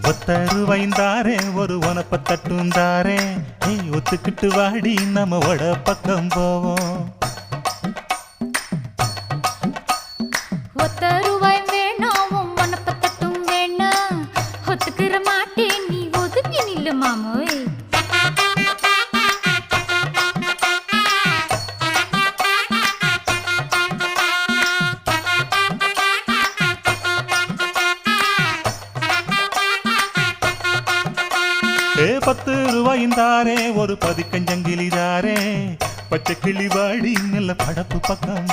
ஒத்தருவைந்தாரே ஒரு உனப்ப தட்டுந்தாரே ஏய் ஒத்துக்கிட்டு வாடி நம்ம வட பக்கம் போவோம் ஒத்த ரூபாய் வேணாம் உனப்ப தட்டும் வேணா ஒத்துக்கிற மாட்டேன் நீ ஒதுங்கி நில்லு மாமோய் ஏ 10 ரூபாய்ந்தாரே ஒரு பதிக்கஞ்சங்கிலிதாரே பச்சை கிளி வாடி நல்ல படப்பு பக்கம்